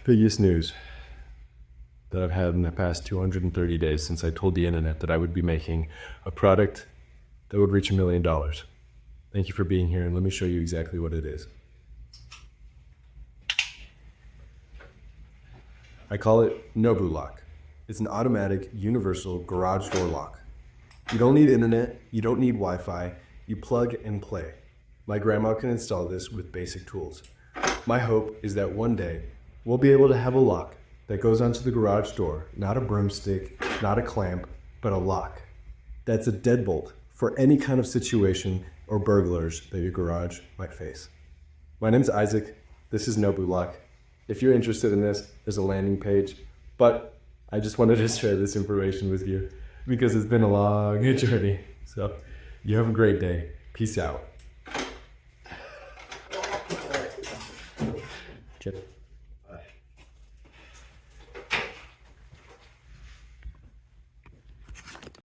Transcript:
Biggest news that I've had in the past 230 days since I told the internet that I would be making a product that would reach $1 million. Thank you for being here, and let me show you exactly what it is. I call it NobuLock. It's an automatic universal garage door lock. You don't need internet, you don't need Wi-Fi, you plug and play. My grandma can install this with basic tools. My hope is that one day we'll be able to have a lock that goes onto the garage door, not a broomstick, not a clamp, but a lock. That's a deadbolt for any kind of situation or burglars that your garage might face. My name's Isaac, this is NobuLock. If you're interested in this, there's a landing page, but I just wanted to share this information with you because it's been a long journey. So you have a great day. Peace out. Chip.